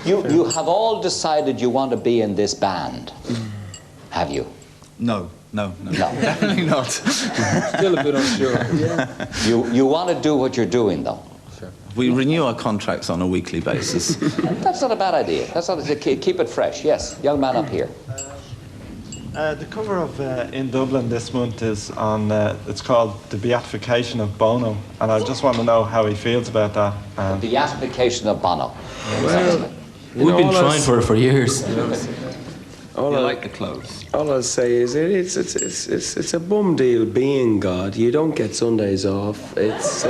You have all decided you want to be in this band, have you? No, definitely not. Still a bit unsure. Yeah. You want to do what you're doing, though. Sure. We renew our contracts on a weekly basis. That's not a bad idea. That's not keep it fresh. Yes, young man up here. The cover of In Dublin this month is on, it's called The Beatification of Bono, and I just want to know how he feels about that. The Beatification of Bono. Well, we've been trying for it for years. You like the clothes. All I'll say is it's a bum deal being God. You don't get Sundays off. It's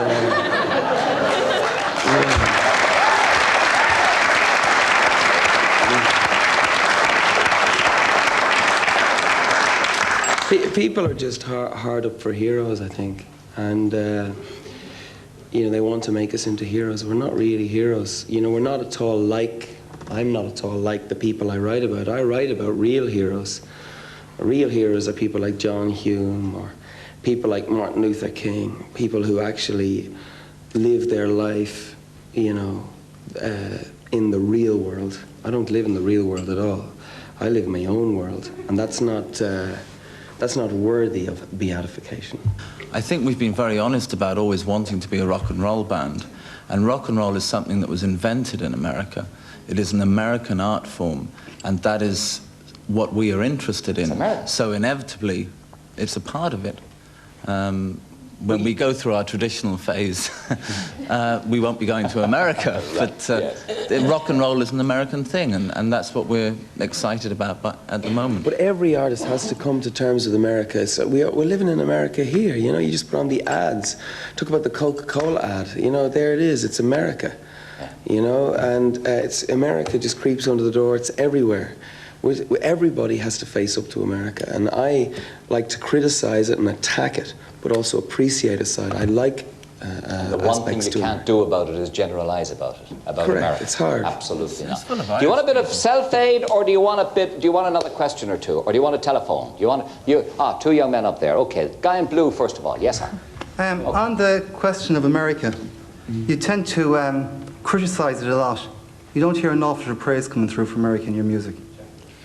people are just hard up for heroes, I think, and you know, they want to make us into heroes. We're not really heroes. You know, we're not at all like. I'm not at all like the people I write about. I write about real heroes. Real heroes are people like John Hume or people like Martin Luther King, people who actually live their life, you know, in the real world. I don't live in the real world at all. I live in my own world, and that's not worthy of beatification. I think we've been very honest about always wanting to be a rock and roll band, and rock and roll is something that was invented in America. It is an American art form, and that is what we are interested in. So inevitably, it's a part of it. When we go through our traditional phase, we won't be going to America, but rock and roll is an American thing, and that's what we're excited about at the moment. But every artist has to come to terms with America. So we're living in America here, you know, you just put on the ads. Talk about the Coca-Cola ad, you know, there it is, it's America. You know, and it's America just creeps under the door. It's everywhere. Everybody has to face up to America, and I like to criticize it and attack it, but also appreciate a side. I like the one thing you can't do about it is generalize about it, about Correct. America. It's hard. Absolutely not. Full of Do you want a bit of self-aid, or do you want another question or two, or do you want a telephone? Two young men up there. Okay, guy in blue first of all. Yes, sir. Okay. On the question of America, you tend to criticize it a lot. You don't hear an awful lot of praise coming through from America in your music.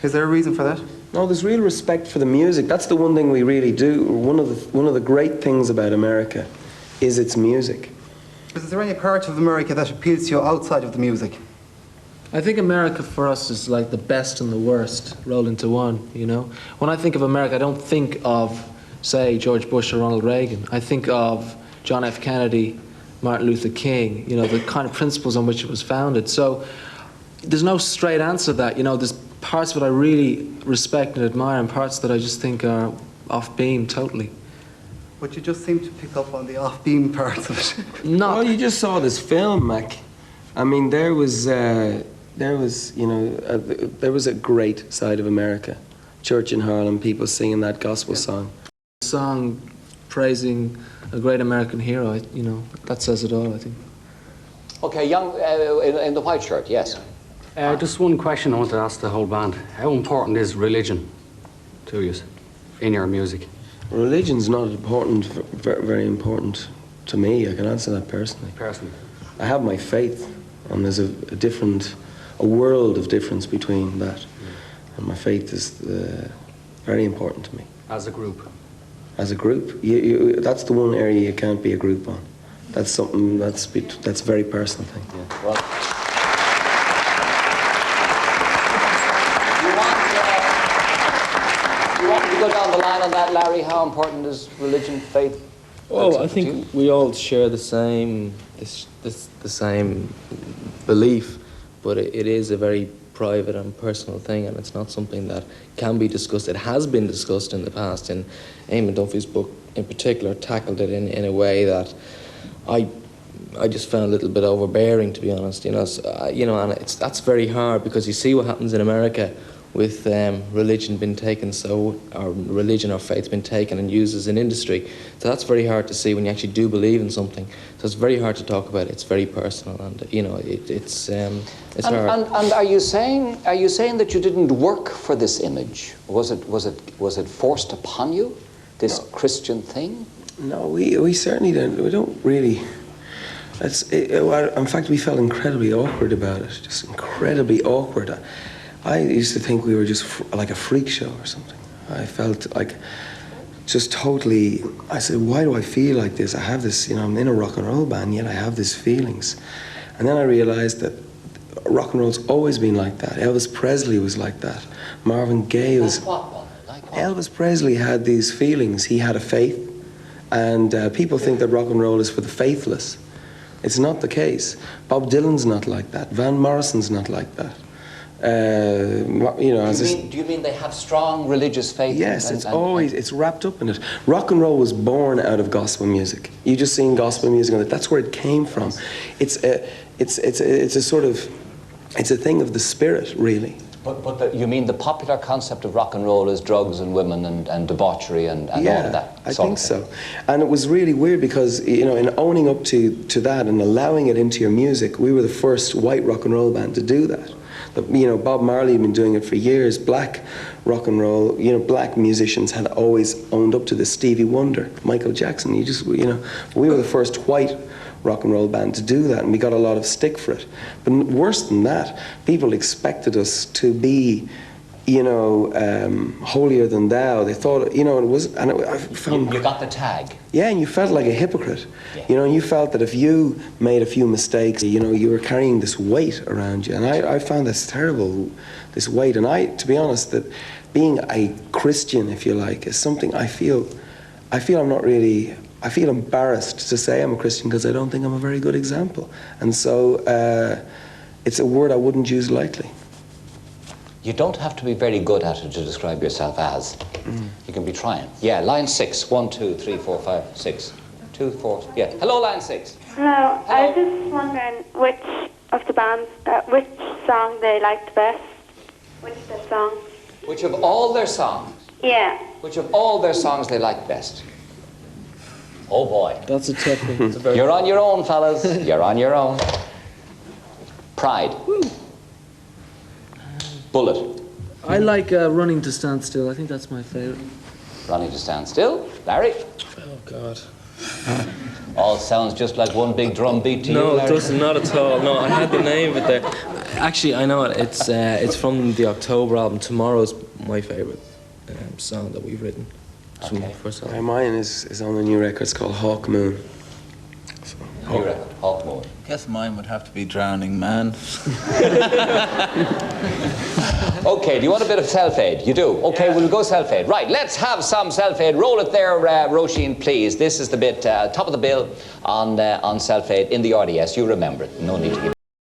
Is there a reason for that? No, there's real respect for the music. That's the one thing we really do. One of the great things about America is its music. Is there any part of America that appeals to you outside of the music? I think America for us is like the best and the worst rolled into one, you know? When I think of America, I don't think of, say, George Bush or Ronald Reagan. I think of John F. Kennedy, Martin Luther King, you know, the kind of principles on which it was founded. So there's no straight answer to that. You know, there's parts of it I really respect and admire, and parts that I just think are off beam totally. But you just seem to pick up on the off-beam parts of it. Well, you just saw this film, Mac. I mean, there was a great side of America. Church in Harlem, people singing that gospel song. A song praising a great American hero, you know, that says it all, I think. Okay, young in the white shirt. Yes. Just one question I want to ask the whole band. How important is religion to you in your music? Religion's not important, very important to me. I can answer that personally. I have my faith, and there's a world of difference between that. And my faith is very important to me. As a group? As a group, that's the one area you can't be a group on. That's something that's a very personal thing. Yeah. Well, you want to go down the line on that, Larry? How important is religion, faith? Well, I think we all share the same the same belief, but it is a very private and personal thing, and it's not something that can be discussed. It has been discussed in the past, and Eamon Duffy's book in particular tackled it in a way that I just found a little bit overbearing, to be honest. You know, and that's very hard, because you see what happens in America with religion being taken, or religion or faith being taken and used as an industry. So that's very hard to see when you actually do believe in something. So it's very hard to talk about. It's very personal, and you know, it's hard. And are you saying that you didn't work for this image? Was it forced upon you, this Christian thing? No, we certainly don't. We don't really. In fact, we felt incredibly awkward about it, just incredibly awkward. I used to think we were just like a freak show or something. I felt like just totally, I said, why do I feel like this? I have this, I'm in a rock and roll band, yet I have these feelings. And then I realized that rock and roll's always been like that. Elvis Presley was like that. Marvin Gaye was... Like what? Elvis Presley had these feelings. He had a faith. And people think that rock and roll is for the faithless. It's not the case. Bob Dylan's not like that. Van Morrison's not like that. Do you mean they have strong religious faith? Yes, it's wrapped up in it. Rock and roll was born out of gospel music. You just sing gospel music, that's where it came from. It's a thing of the spirit, really. But you mean the popular concept of rock and roll is drugs and women and debauchery and all of that? I think so. And it was really weird because, in owning up to that and allowing it into your music, we were the first white rock and roll band to do that. Bob Marley had been doing it for years. Black rock and roll, black musicians had always owned up to this. Stevie Wonder, Michael Jackson. We were the first white rock and roll band to do that, and we got a lot of stick for it. But worse than that, people expected us to be, holier than thou. They thought, it was, and I found... You got the tag. Yeah, and you felt like a hypocrite. Yeah. You felt that if you made a few mistakes, you were carrying this weight around you. And I found this terrible, this weight. And to be honest, that being a Christian, if you like, is something I feel I'm not really... I feel embarrassed to say I'm a Christian because I don't think I'm a very good example. And so it's a word I wouldn't use lightly. You don't have to be very good at it to describe yourself as. You can be trying. Yeah, line 6. 1, 2, 3, 4, 5, 6. 2, 4. Yeah. Hello, line 6. Hello. I was just wondering which of the bands, which song they liked best. Which of their songs? Which of all their songs? Yeah. Which of all their songs they liked best? Oh boy. That's a tough one. You're on your own, fellas. You're on your own. Pride. Woo. Bullet. I like Running to Stand Still. I think that's my favourite. Running to Stand Still. Larry? Oh, God. All sounds just like one big drum beat to you, No, Larry. it doesn't, not at all. No, I had the name of it there. Actually, I know it. It's from the October album. Tomorrow's my favourite song that we've written. Okay. Mine is on the new record. It's called Hawk Moon. New record, Hawk Moon. I guess mine would have to be Drowning Man. Okay, do you want a bit of self-aid? You do? Okay, we'll go self-aid. Right, let's have some self-aid. Roll it there, Roisin, please. This is the bit, top of the bill on self-aid in the RDS. You remember it. No need to give